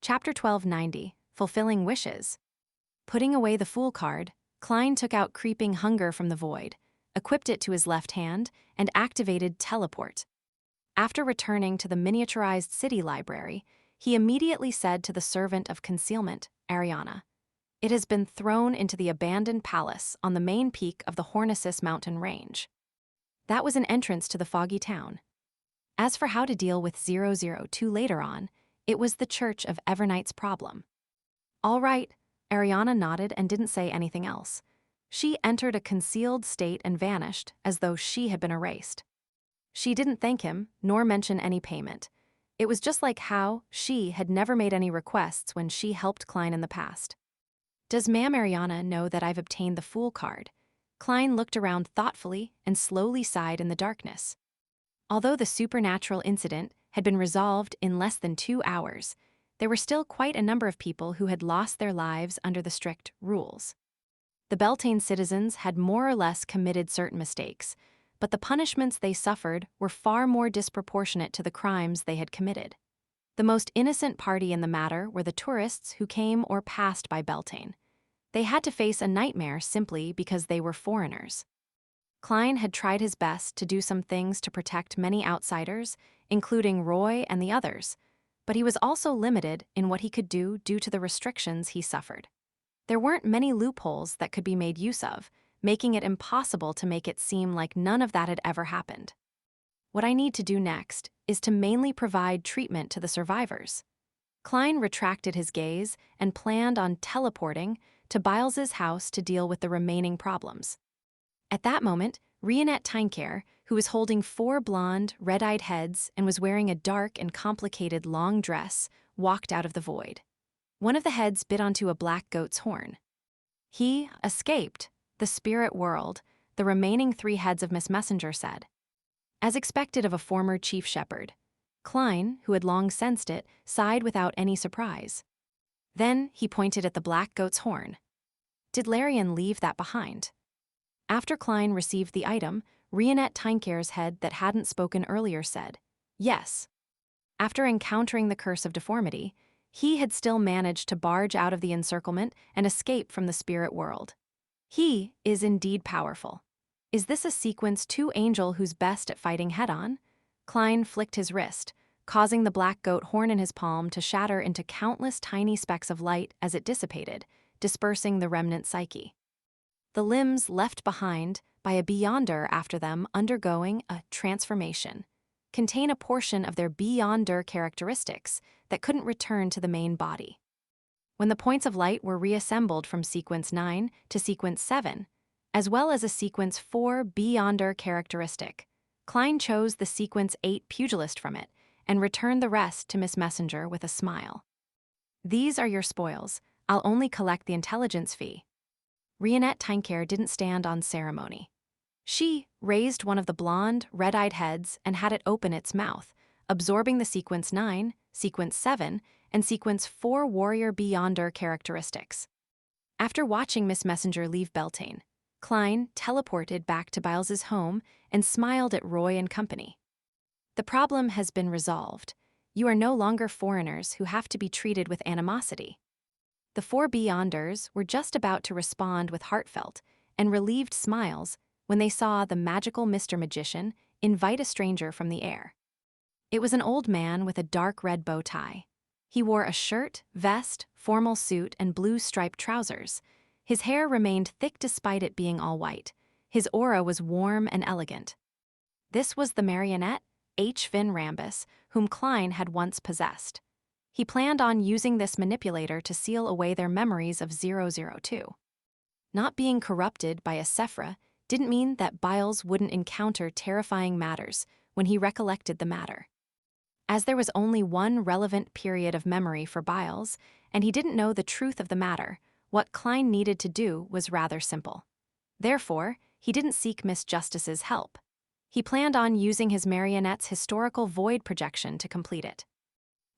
Chapter 1290, Fulfilling Wishes. Putting away the Fool card, Klein took out Creeping Hunger from the void, equipped it to his left hand, and activated Teleport. After returning to the miniaturized city library, he immediately said to the servant of concealment, Ariana, "It has been thrown into the abandoned palace on the main peak of the Hornicis mountain range." That was an entrance to the foggy town. As for how to deal with 002 later on, it was the Church of Evernight's problem. "All right," Ariana nodded and didn't say anything else. She entered a concealed state and vanished, as though she had been erased. She didn't thank him, nor mention any payment. It was just like how she had never made any requests when she helped Klein in the past. "Does Ma'am Ariana know that I've obtained the Fool card?" Klein looked around thoughtfully and slowly sighed in the darkness. Although the supernatural incident had been resolved in less than 2 hours, there were still quite a number of people who had lost their lives under the strict rules. The Beltane citizens had more or less committed certain mistakes, but the punishments they suffered were far more disproportionate to the crimes they had committed. The most innocent party in the matter were the tourists who came or passed by Beltane. They had to face a nightmare simply because they were foreigners. Klein had tried his best to do some things to protect many outsiders, including Roy and the others, but he was also limited in what he could do due to the restrictions he suffered. There weren't many loopholes that could be made use of, making it impossible to make it seem like none of that had ever happened. "What I need to do next is to mainly provide treatment to the survivors." Klein retracted his gaze and planned on teleporting to Byles's house to deal with the remaining problems. At that moment, Rionette Tinecare, who was holding 4 blonde, red-eyed heads and was wearing a dark and complicated long dress, walked out of the void. One of the heads bit onto a black goat's horn. "He escaped the spirit world," the remaining 3 heads of Miss Messenger said. As expected of a former chief shepherd, Klein, who had long sensed it, sighed without any surprise. Then he pointed at the black goat's horn. "Did Larian leave that behind?" After Klein received the item, Rionette Tinecare's head that hadn't spoken earlier said, "Yes." After encountering the curse of deformity, he had still managed to barge out of the encirclement and escape from the spirit world. He is indeed powerful. Is this a sequence 2 angel who's best at fighting head-on? Klein flicked his wrist, causing the black goat horn in his palm to shatter into countless tiny specks of light as it dissipated, dispersing the remnant psyche. The limbs left behind by a Beyonder after them undergoing a transformation contain a portion of their Beyonder characteristics that couldn't return to the main body. When the points of light were reassembled from Sequence 9 to Sequence 7, as well as a Sequence 4 Beyonder characteristic, Klein chose the Sequence 8 Pugilist from it and returned the rest to Miss Messenger with a smile. "These are your spoils. I'll only collect the intelligence fee." Rionette Tinecare didn't stand on ceremony. She raised one of the blonde, red-eyed heads and had it open its mouth, absorbing the Sequence 9, Sequence 7, and Sequence 4 Warrior Beyonder characteristics. After watching Miss Messenger leave Beltane, Klein teleported back to Byles's home and smiled at Roy and company. "The problem has been resolved. You are no longer foreigners who have to be treated with animosity." The 4 Beyonders were just about to respond with heartfelt and relieved smiles when they saw the magical Mr. Magician invite a stranger from the air. It was an old man with a dark red bow tie. He wore a shirt, vest, formal suit, and blue striped trousers. His hair remained thick despite it being all white. His aura was warm and elegant. This was the marionette, H. Finn Rambus, whom Klein had once possessed. He planned on using this manipulator to seal away their memories of 002. Not being corrupted by a Sephra didn't mean that Byles wouldn't encounter terrifying matters when he recollected the matter. As there was only one relevant period of memory for Byles, and he didn't know the truth of the matter, what Klein needed to do was rather simple. Therefore, he didn't seek Miss Justice's help. He planned on using his marionette's historical void projection to complete it.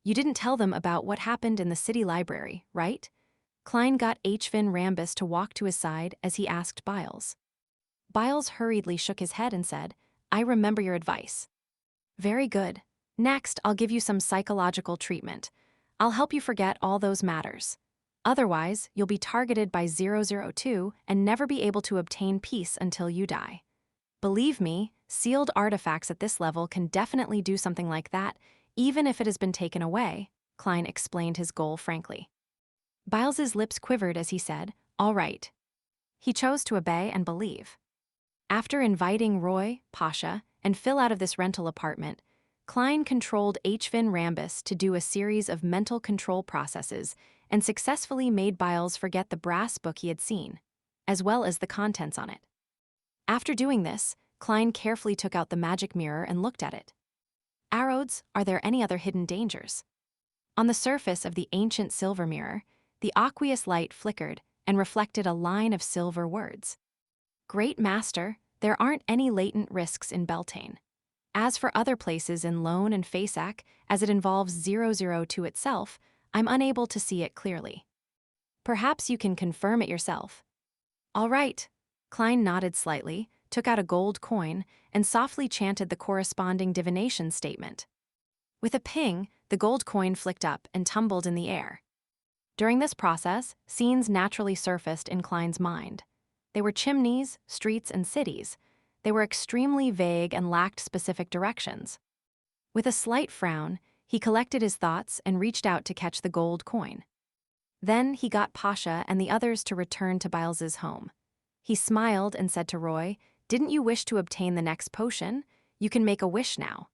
"You didn't tell them about what happened in the city library, right?" Klein got H. Finn Rambus to walk to his side as he asked Byles. Byles hurriedly shook his head and said, "I remember your advice." "Very good. Next, I'll give you some psychological treatment. I'll help you forget all those matters. Otherwise, you'll be targeted by 002 and never be able to obtain peace until you die. Believe me, sealed artifacts at this level can definitely do something like that, even if it has been taken away, Klein explained his goal frankly. Biles's lips quivered as he said, "All right." He chose to obey and believe. After inviting Roy, Pasha, and Phil out of this rental apartment, Klein controlled Hvin Rambus to do a series of mental control processes and successfully made Biles forget the brass book he had seen, as well as the contents on it. After doing this, Klein carefully took out the magic mirror and looked at it. Arodes, are there any other hidden dangers? On the surface of the ancient silver mirror, the aqueous light flickered and reflected a line of silver words. Great Master, there aren't any latent risks in Beltane. As for other places in Lone and Faceac, as it involves 002 itself, I'm unable to see it clearly. Perhaps you can confirm it yourself. All right. Klein nodded slightly, took out a gold coin, and softly chanted the corresponding divination statement. With a ping, the gold coin flicked up and tumbled in the air. During this process, scenes naturally surfaced in Klein's mind. They were chimneys, streets, and cities. They were extremely vague and lacked specific directions. With a slight frown, he collected his thoughts and reached out to catch the gold coin. Then he got Pasha and the others to return to Biles's home. He smiled and said to Roy, "Didn't you wish to obtain the next potion? You can make a wish now."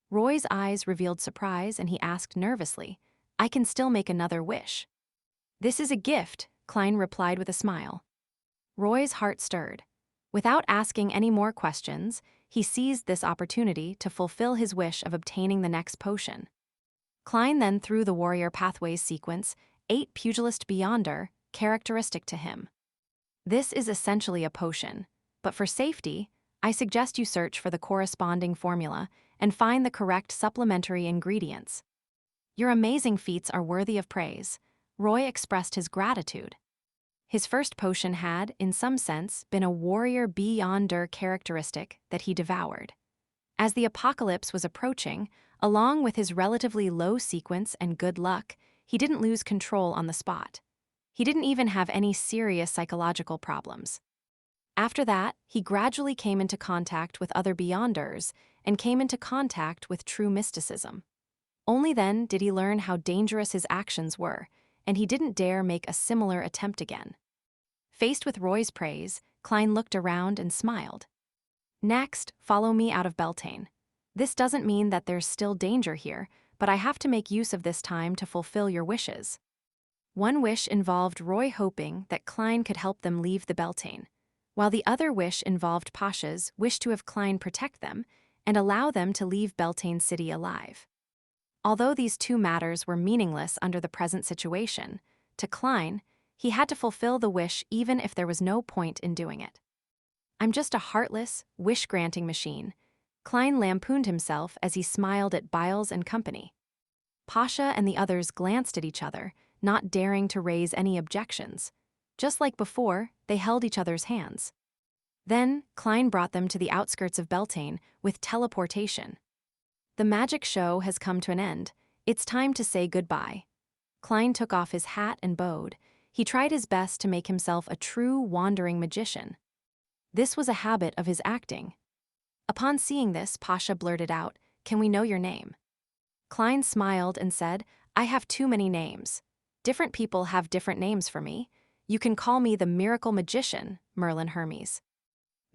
Roy's eyes revealed surprise and he asked nervously, "I can still make another wish." "This is a gift," Klein replied with a smile. Roy's heart stirred. Without asking any more questions, he seized this opportunity to fulfill his wish of obtaining the next potion. Klein then threw the Warrior Pathways sequence, 8 Pugilist Beyonder, characteristic to him. This is essentially a potion, but for safety, I suggest you search for the corresponding formula and find the correct supplementary ingredients. Your amazing feats are worthy of praise. Roy expressed his gratitude. His first potion had, in some sense, been a Warrior Beyonder characteristic that he devoured. As the apocalypse was approaching, along with his relatively low sequence and good luck, he didn't lose control on the spot. He didn't even have any serious psychological problems. After that, he gradually came into contact with other Beyonders and came into contact with true mysticism. Only then did he learn how dangerous his actions were, and he didn't dare make a similar attempt again. Faced with Roy's praise, Klein looked around and smiled. "Next, follow me out of Beltane. This doesn't mean that there's still danger here, but I have to make use of this time to fulfill your wishes." One wish involved Roy hoping that Klein could help them leave the Beltane, while the other wish involved Pasha's wish to have Klein protect them and allow them to leave Beltane City alive. Although these two matters were meaningless under the present situation, to Klein, he had to fulfill the wish even if there was no point in doing it. "I'm just a heartless, wish-granting machine," Klein lampooned himself as he smiled at Biles and company. Pasha and the others glanced at each other, not daring to raise any objections. Just like before, they held each other's hands. Then, Klein brought them to the outskirts of Beltane with teleportation. "The magic show has come to an end. It's time to say goodbye." Klein took off his hat and bowed. He tried his best to make himself a true wandering magician. This was a habit of his acting. Upon seeing this, Pasha blurted out, "Can we know your name?" Klein smiled and said, "I have too many names. Different people have different names for me. You can call me the Miracle Magician, Merlin Hermes."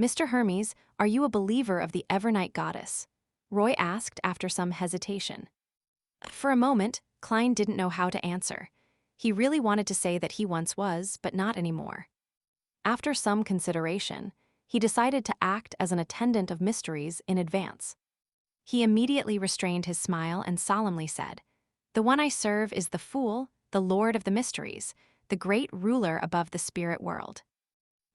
"Mr. Hermes, are you a believer of the Evernight Goddess?" Roy asked after some hesitation. For a moment, Klein didn't know how to answer. He really wanted to say that he once was, but not anymore. After some consideration, he decided to act as an attendant of mysteries in advance. He immediately restrained his smile and solemnly said, "The one I serve is the Fool, the Lord of the Mysteries, the great ruler above the spirit world.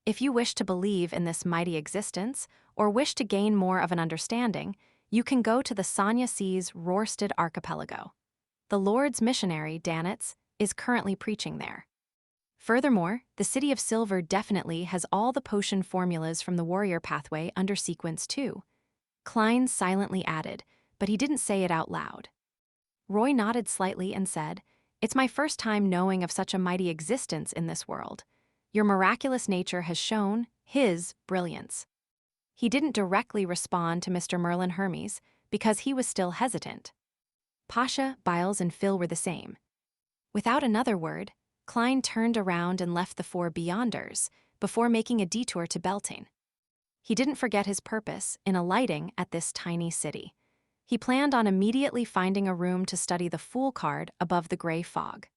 If you wish to believe in this mighty existence, or wish to gain more of an understanding, you can go to the Sanya Sea's Rorsted Archipelago. The Lord's missionary, Danitz, is currently preaching there. Furthermore, the City of Silver definitely has all the potion formulas from the Warrior Pathway under Sequence 2. Klein silently added, but he didn't say it out loud. Roy nodded slightly and said, "It's my first time knowing of such a mighty existence in this world. Your miraculous nature has shown his brilliance." He didn't directly respond to Mr. Merlin Hermes because he was still hesitant. Pasha, Biles, and Phil were the same. Without another word, Klein turned around and left the four Beyonders before making a detour to Beltane. He didn't forget his purpose in alighting at this tiny city. He planned on immediately finding a room to study the Fool card above the gray fog.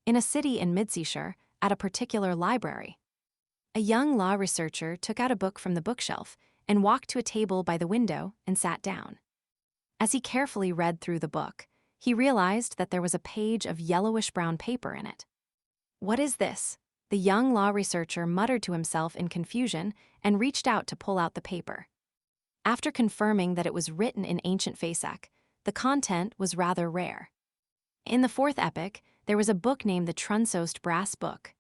In a city in Midseashire, at a particular library, a young law researcher took out a book from the bookshelf and walked to a table by the window and sat down. As he carefully read through the book, he realized that there was a page of yellowish-brown paper in it. "What is this?" The young law researcher muttered to himself in confusion and reached out to pull out the paper. After confirming that it was written in ancient Fasak, the content was rather rare. In the fourth epic, there was a book named the Trunsost Brass Book,